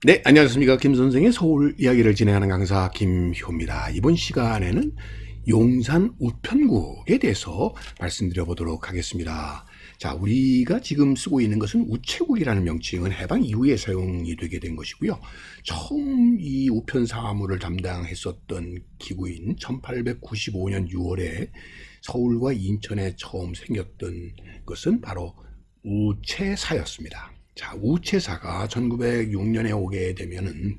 네, 안녕하십니까. 김 선생의 서울 이야기를 진행하는 강사 김효입니다. 이번 시간에는 용산 우편국에 대해서 말씀드려 보도록 하겠습니다. 자, 우리가 지금 쓰고 있는 것은 우체국이라는 명칭은 해방 이후에 사용이 되게 된 것이고요. 처음 이 우편 사무를 담당했었던 기구인 1895년 6월에 서울과 인천에 처음 생겼던 것은 바로 우체사였습니다. 자, 우체사가 1906년에 오게 되면은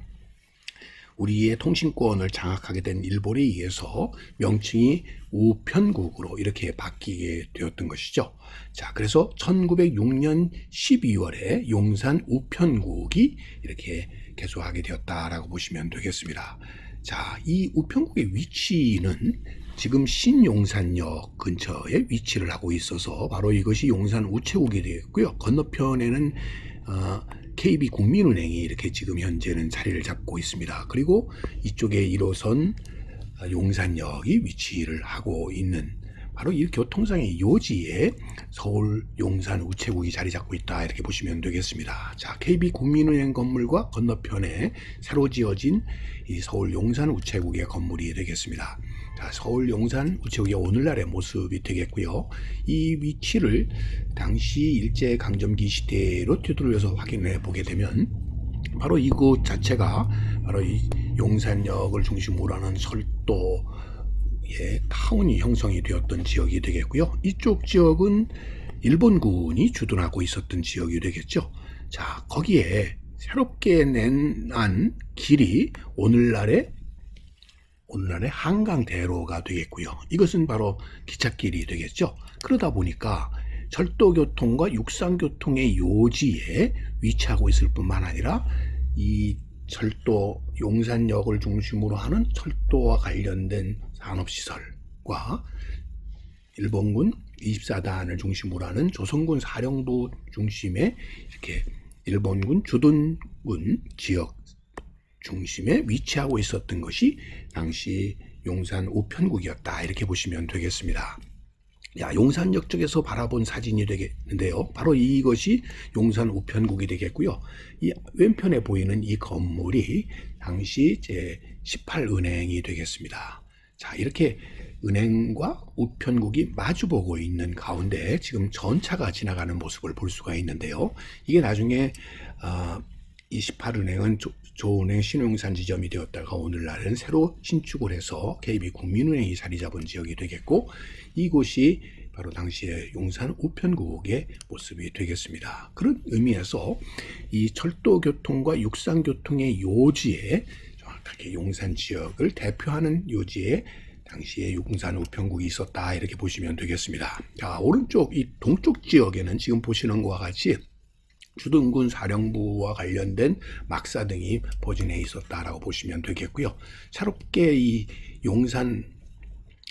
우리의 통신권을 장악하게 된 일본에 의해서 명칭이 우편국으로 이렇게 바뀌게 되었던 것이죠. 자, 그래서 1906년 12월에 용산 우편국이 이렇게 개소하게 되었다라고 보시면 되겠습니다. 자, 이 우편국의 위치는 지금 신용산역 근처에 위치를 하고 있어서 바로 이것이 용산 우체국이 되겠고요. 건너편에는 KB국민은행이 이렇게 지금 현재는 자리를 잡고 있습니다. 그리고 이쪽에 1호선 용산역이 위치를 하고 있는 바로 이 교통상의 요지에 서울 용산 우체국이 자리 잡고 있다 이렇게 보시면 되겠습니다. 자, KB국민은행 건물과 건너편에 새로 지어진 이 서울 용산 우체국의 건물이 되겠습니다. 자, 서울 용산 우체국의 오늘날의 모습이 되겠고요. 이 위치를 당시 일제강점기 시대로 뒤돌려서 확인해 보게 되면 바로 이곳 자체가 바로 이 용산역을 중심으로 하는 철도 타운이 형성이 되었던 지역이 되겠고요. 이쪽 지역은 일본군이 주둔하고 있었던 지역이 되겠죠. 자, 거기에 새롭게 낸 길이 오늘날의 한강대로가 되겠고요. 이것은 바로 기찻길이 되겠죠. 그러다 보니까 철도교통과 육상교통의 요지에 위치하고 있을 뿐만 아니라 이 철도 용산역을 중심으로 하는 철도와 관련된 산업시설과 일본군 24단을 중심으로 하는 조선군 사령부 중심의 이렇게 일본군 주둔군 지역 중심에 위치하고 있었던 것이 당시 용산 우편국이었다 이렇게 보시면 되겠습니다. 야, 용산역 쪽에서 바라본 사진이 되겠는데요. 바로 이것이 용산 우편국이 되겠고요. 이 왼편에 보이는 이 건물이 당시 제18은행이 되겠습니다. 자, 이렇게 은행과 우편국이 마주보고 있는 가운데 지금 전차가 지나가는 모습을 볼 수가 있는데요. 이게 나중에 이 18은행은 조은행 신용산 지점이 되었다가 오늘날은 새로 신축을 해서 KB국민은행이 자리 잡은 지역이 되겠고, 이곳이 바로 당시의 용산 우편국의 모습이 되겠습니다. 그런 의미에서 이 철도교통과 육상교통의 요지에 정확하게 용산 지역을 대표하는 요지에 당시에 용산 우편국이 있었다 이렇게 보시면 되겠습니다. 자, 오른쪽 이 동쪽 지역에는 지금 보시는 것과 같이 주둔군 사령부와 관련된 막사 등이 포진해 있었다라고 보시면 되겠고요. 새롭게 이 용산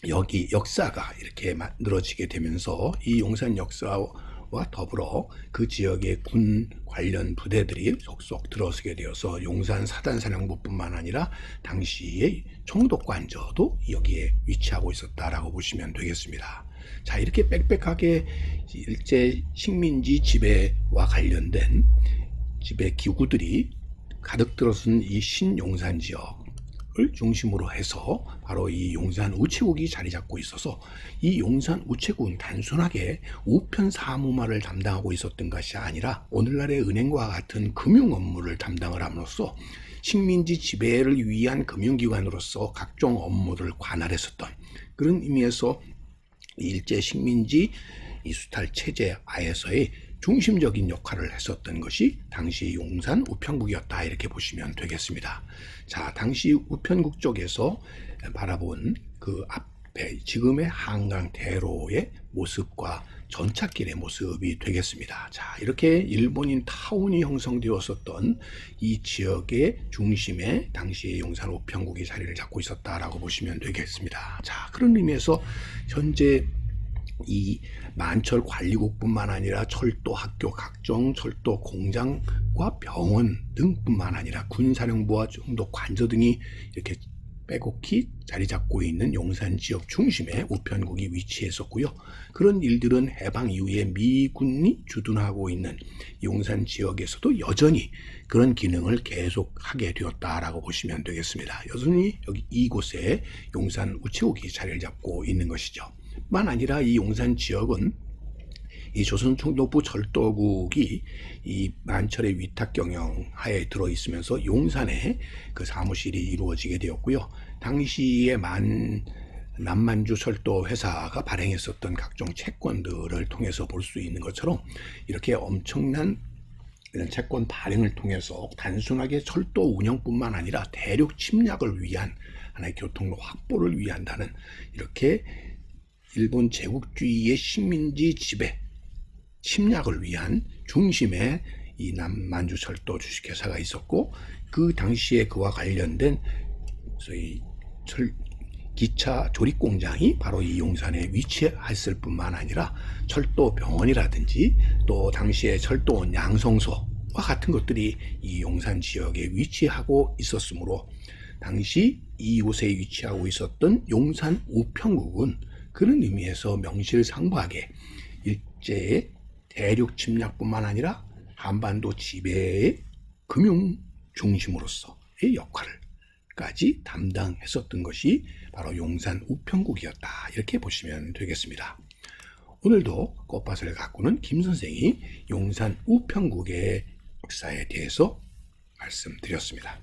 역사가 이렇게 만들어지게 되면서 이 용산 역사와 더불어 그 지역의 군 관련 부대들이 속속 들어서게 되어서 용산 사단사령부뿐만 아니라 당시의 총독관저도 여기에 위치하고 있었다라고 보시면 되겠습니다. 자, 이렇게 빽빽하게 일제 식민지 지배와 관련된 지배 기구들이 가득 들어선 이 신용산 지역을 중심으로 해서 바로 이 용산 우체국이 자리 잡고 있어서 이 용산 우체국은 단순하게 우편 사무만을 담당하고 있었던 것이 아니라 오늘날의 은행과 같은 금융 업무를 담당을 함으로써 식민지 지배를 위한 금융기관으로서 각종 업무를 관할했었던 그런 의미에서 일제 식민지 이 수탈 체제 하에서의 중심적인 역할을 했었던 것이 당시 용산 우편국이었다 이렇게 보시면 되겠습니다. 자, 당시 우편국 쪽에서 바라본 그 앞에 지금의 한강대로의 모습과 전찻길의 모습이 되겠습니다. 자, 이렇게 일본인 타운이 형성되었었던 이 지역의 중심에 당시 용산 우편국이 자리를 잡고 있었다라고 보시면 되겠습니다. 자, 그런 의미에서 현재 이 만철 관리국뿐만 아니라 철도 학교, 각종 철도 공장과 병원 등뿐만 아니라 군사령부와 총독 관저 등이 이렇게 빼곡히 자리 잡고 있는 용산 지역 중심에 우편국이 위치했었고요. 그런 일들은 해방 이후에 미군이 주둔하고 있는 용산 지역에서도 여전히 그런 기능을 계속하게 되었다라고 보시면 되겠습니다. 여전히 여기 이곳에 용산 우체국이 자리를 잡고 있는 것이죠. 뿐만 아니라 이 용산 지역은 이 조선총독부 철도국이 이 만철의 위탁 경영 하에 들어 있으면서 용산에 그 사무실이 이루어지게 되었고요. 당시에 남만주 철도 회사가 발행했었던 각종 채권들을 통해서 볼 수 있는 것처럼 이렇게 엄청난 이런 채권 발행을 통해서 단순하게 철도 운영뿐만 아니라 대륙 침략을 위한 하나의 교통로 확보를 위한다는 이렇게 일본 제국주의의 식민지 지배 침략을 위한 중심에 이 남만주철도 주식회사가 있었고, 그 당시에 그와 관련된 소위 기차 조립 공장이 바로 이 용산에 위치했을 뿐만 아니라 철도 병원이라든지 또 당시에 철도원 양성소와 같은 것들이 이 용산 지역에 위치하고 있었으므로 당시 이곳에 위치하고 있었던 용산 우편국은 그런 의미에서 명실상부하게 일제의 대륙 침략뿐만 아니라 한반도 지배의 금융 중심으로서의 역할을까지 담당했었던 것이 바로 용산 우편국이었다, 이렇게 보시면 되겠습니다. 오늘도 꽃밭을 가꾸는 김 선생이 용산 우편국의 역사에 대해서 말씀드렸습니다.